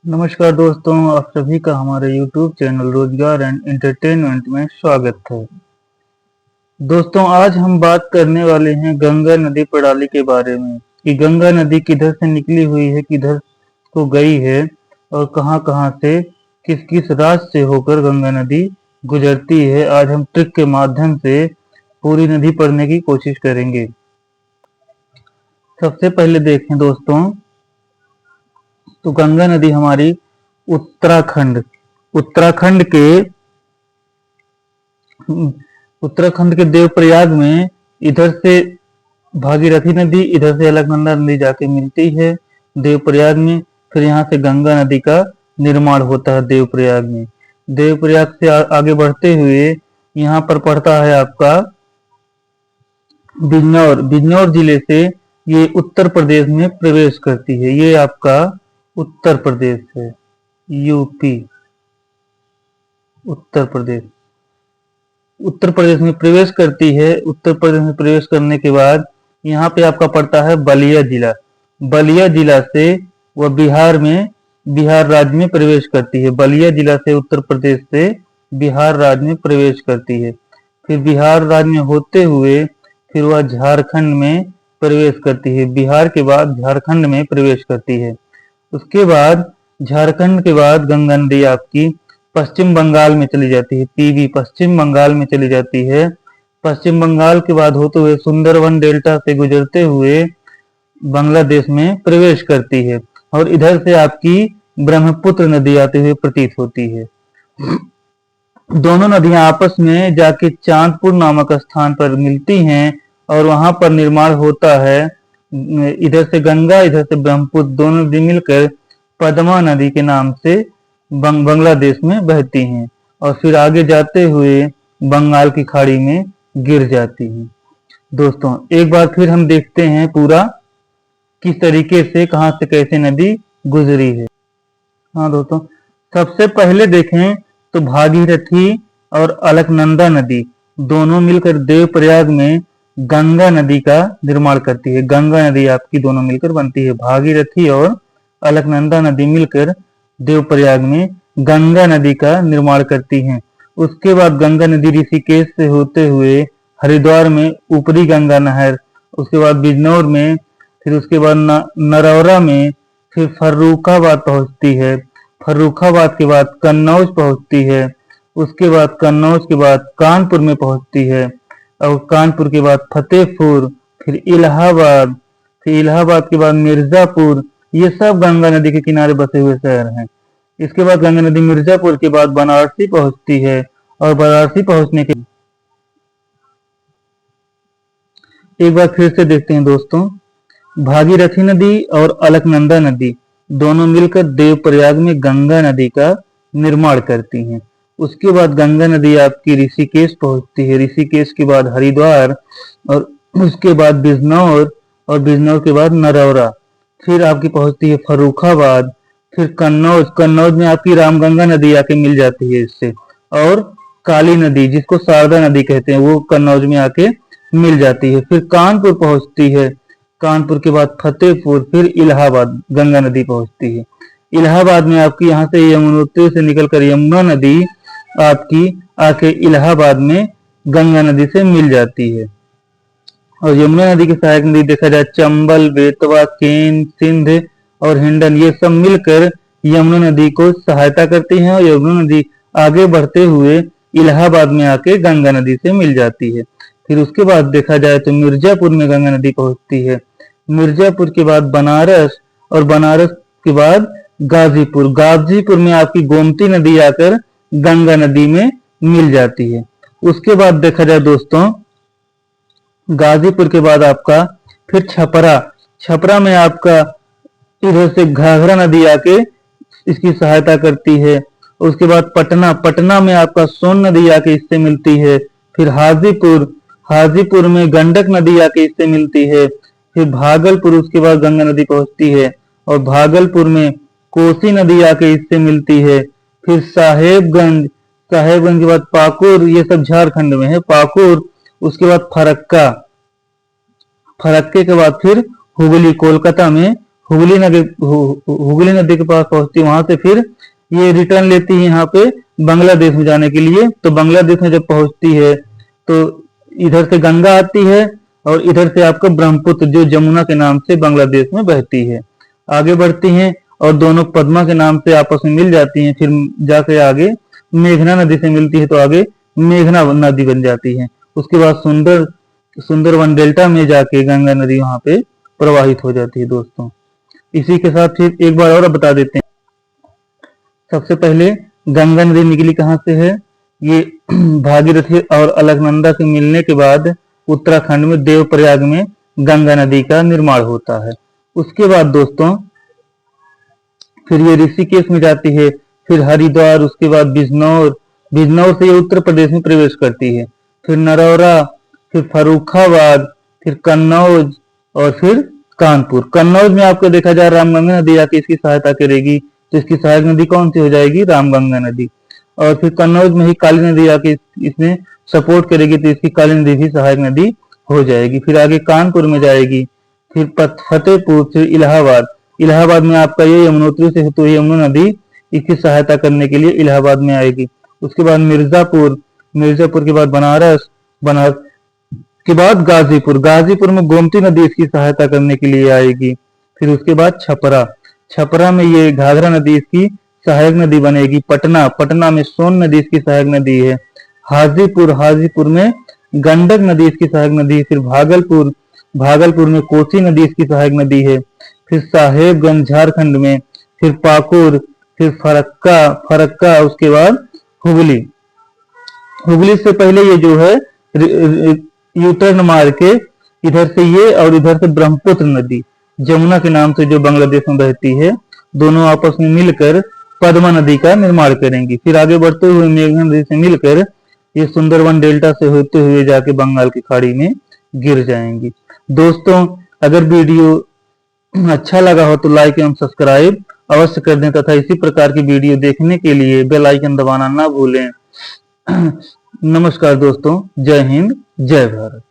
नमस्कार दोस्तों, आप सभी का हमारे YouTube चैनल रोजगार एंड एंटरटेनमेंट में स्वागत है। दोस्तों, आज हम बात करने वाले हैं गंगा नदी प्रणाली के बारे में कि गंगा नदी किधर से निकली हुई है, किधर को गई है और कहां-कहां से किस-किस राज्य से होकर गंगा नदी गुजरती है। आज हम ट्रिक के माध्यम से पूरी नदी पढ़ने की कोशिश करेंगे। सबसे पहले देखें दोस्तों, तो गंगा नदी हमारी उत्तराखंड उत्तराखंड के उत्तराखंड के देवप्रयाग में इधर से भागीरथी नदी, इधर से अलकनंदा नदी जाके मिलती है देवप्रयाग में। फिर यहाँ से गंगा नदी का निर्माण होता है देवप्रयाग में। देवप्रयाग से आगे बढ़ते हुए यहाँ पर पड़ता है आपका बिजनौर। बिजनौर जिले से ये उत्तर प्रदेश में प्रवेश करती है। ये आपका उत्तर प्रदेश है, यूपी, उत्तर प्रदेश। उत्तर प्रदेश में प्रवेश करती है। उत्तर प्रदेश में प्रवेश करने के बाद यहाँ पे आपका पड़ता है बलिया जिला। बलिया जिला से वह बिहार राज्य में प्रवेश करती है। बलिया जिला से उत्तर प्रदेश से बिहार राज्य में प्रवेश करती है। फिर बिहार राज्य में होते हुए फिर वह झारखंड में प्रवेश करती है। बिहार के बाद झारखंड में प्रवेश करती है। उसके बाद झारखंड के बाद गंगा नदी आपकी पश्चिम बंगाल में चली जाती है। पीवी पश्चिम बंगाल में चली जाती है। पश्चिम बंगाल के बाद होते हुए सुंदरवन डेल्टा से गुजरते हुए बांग्लादेश में प्रवेश करती है और इधर से आपकी ब्रह्मपुत्र नदी आते हुए प्रतीत होती है। दोनों नदियां आपस में जाके चांदपुर नामक स्थान पर मिलती हैं और वहां पर निर्माण होता है। इधर से गंगा, इधर से ब्रह्मपुत्र, दोनों नदी मिलकर पद्मा नदी के नाम से बांग्लादेश में बहती हैं और फिर आगे जाते हुए बंगाल की खाड़ी में गिर जाती हैं। दोस्तों, एक बार फिर हम देखते हैं पूरा किस तरीके से, कहां से कैसे नदी गुजरी है। हाँ दोस्तों, सबसे पहले देखें तो भागीरथी और अलकनंदा नदी दोनों मिलकर देवप्रयाग में गंगा नदी का निर्माण करती है। गंगा नदी आपकी दोनों मिलकर बनती है। भागीरथी और अलकनंदा नदी मिलकर देवप्रयाग में गंगा नदी का निर्माण करती हैं। उसके बाद गंगा नदी ऋषिकेश से होते हुए हरिद्वार में ऊपरी गंगा नहर, उसके बाद बिजनौर में, फिर उसके बाद नरौरा में, फिर फर्रुखाबाद पहुंचती है। फर्रुखाबाद के बाद कन्नौज पहुंचती है। उसके बाद कन्नौज के बाद कानपुर में पहुंचती है और कानपुर के बाद फतेहपुर, फिर इलाहाबाद, फिर इलाहाबाद के बाद मिर्जापुर। ये सब गंगा नदी के किनारे बसे हुए शहर हैं। इसके बाद गंगा नदी मिर्जापुर के बाद बनारसी पहुंचती है और बनारसी पहुंचने के एक बार फिर से देखते हैं दोस्तों, भागीरथी नदी और अलकनंदा नदी दोनों मिलकर देवप्रयाग में गंगा नदी का निर्माण करती हैं। उसके बाद गंगा नदी आपकी ऋषिकेश पहुंचती है। ऋषिकेश के बाद हरिद्वार और उसके बाद बिजनौर और बिजनौर के बाद नरौरा। फिर आपकी पहुंचती है फर्रुखाबाद, फिर कन्नौज। कन्नौज में आपकी रामगंगा नदी आके मिल जाती है इससे, और काली नदी जिसको शारदा नदी कहते हैं वो कन्नौज में आके मिल जाती है। फिर कानपुर पहुंचती है। कानपुर के बाद फतेहपुर, फिर इलाहाबाद गंगा नदी पहुंचती है। इलाहाबाद में आपकी यहाँ से यमुनोत्री से निकलकर यमुना नदी आपकी आके इलाहाबाद में गंगा नदी से मिल जाती है। और यमुना नदी की सहायक नदी देखा जाए चंबल, बेतवा, केन, सिंध और हिंडन, ये सब मिलकर यमुना नदी को सहायता करती हैं और यमुना नदी आगे बढ़ते हुए इलाहाबाद में आके गंगा नदी से मिल जाती है। फिर उसके बाद देखा जाए तो मिर्जापुर में गंगा नदी पहुंचती है। मिर्जापुर के बाद बनारस और बनारस के बाद गाजीपुर। गाजीपुर में आपकी गोमती नदी आकर गंगा नदी में मिल जाती है। उसके बाद देखा जाए दोस्तों, गाजीपुर के बाद आपका फिर छपरा। छपरा में आपका इधर से घाघरा नदी आके इसकी सहायता करती है। उसके बाद पटना। पटना में आपका सोन नदी आके इससे मिलती है। फिर हाजीपुर। हाजीपुर में गंडक नदी आके इससे मिलती है। फिर भागलपुर, उसके बाद गंगा नदी पहुंचती है और भागलपुर में कोसी नदी आके इससे मिलती है। फिर साहेबगंज। साहेबगंज के बाद पाकुर, ये सब झारखंड में है, पाकुर। उसके बाद फरक्का। फरक्के के बाद फिर हुगली, कोलकाता में हुगली नदी के पास पहुंचती है, वहां से फिर ये रिटर्न लेती है यहाँ पे बांग्लादेश में जाने के लिए। तो बांग्लादेश में जब पहुंचती है तो इधर से गंगा आती है और इधर से आपका ब्रह्मपुत्र जो जमुना के नाम से बांग्लादेश में बहती है। आगे बढ़ती हैं और दोनों पद्मा के नाम से आपस में मिल जाती हैं, फिर जाके आगे मेघना नदी से मिलती है तो आगे मेघना नदी बन जाती है। उसके बाद सुंदरवन डेल्टा में जाके गंगा नदी वहां पे प्रवाहित हो जाती है दोस्तों। इसी के साथ फिर एक बार और बता देते हैं। सबसे पहले गंगा नदी निकली कहाँ से है, ये भागीरथी और अलकनंदा से मिलने के बाद उत्तराखंड में देवप्रयाग में गंगा नदी का निर्माण होता है। उसके बाद दोस्तों फिर ये ऋषिकेश में जाती है, फिर हरिद्वार, उसके बाद बिजनौर से ये उत्तर प्रदेश में प्रवेश करती है, फिर नरौरा, फिर फर्रुखाबाद, फिर कन्नौज और फिर कानपुर। कन्नौज में आपको देखा जाए रामगंगा नदी आके इसकी सहायता करेगी, तो इसकी सहायक नदी कौन सी हो जाएगी, रामगंगा नदी। और फिर कन्नौज में ही काली नदी आके इसमें सपोर्ट करेगी, तो इसकी काली नदी भी सहायक नदी हो जाएगी। फिर आगे कानपुर में जाएगी, फिर फतेहपुर, फिर इलाहाबाद में आपका ये यमुनोत्री से होती हुई यमुना नदी इसकी सहायता करने के लिए इलाहाबाद में आएगी। उसके बाद मिर्जापुर के बाद बनारस के बाद गाजीपुर में गोमती नदी इसकी सहायता करने के लिए आएगी। फिर उसके बाद छपरा में ये घाघरा नदी इसकी सहायक नदी बनेगी। पटना में सोन नदी इसकी सहायक नदी है। हाजीपुर में गंडक नदी इसकी सहायक नदी है। फिर भागलपुर में कोसी नदी इसकी सहायक नदी है। फिर साहेबगंज झारखंड में, फिर पाकुड़, फिर फरक्का, उसके बाद हुगली से पहले ये जो है यूटर्न मार के इधर से ये और इधर से ब्रह्मपुत्र नदी जमुना के नाम से जो बांग्लादेश में बहती है, दोनों आपस में मिलकर पद्मा नदी का निर्माण करेंगी। फिर आगे बढ़ते हुए मेघना नदी से मिलकर ये सुंदरवन डेल्टा से होते हुए जाके बंगाल की खाड़ी में गिर जाएंगी। दोस्तों अगर वीडियो अच्छा लगा हो तो लाइक एवं सब्सक्राइब अवश्य कर दें तथा इसी प्रकार की वीडियो देखने के लिए बेल आइकन दबाना ना भूलें। नमस्कार दोस्तों, जय हिंद, जय भारत।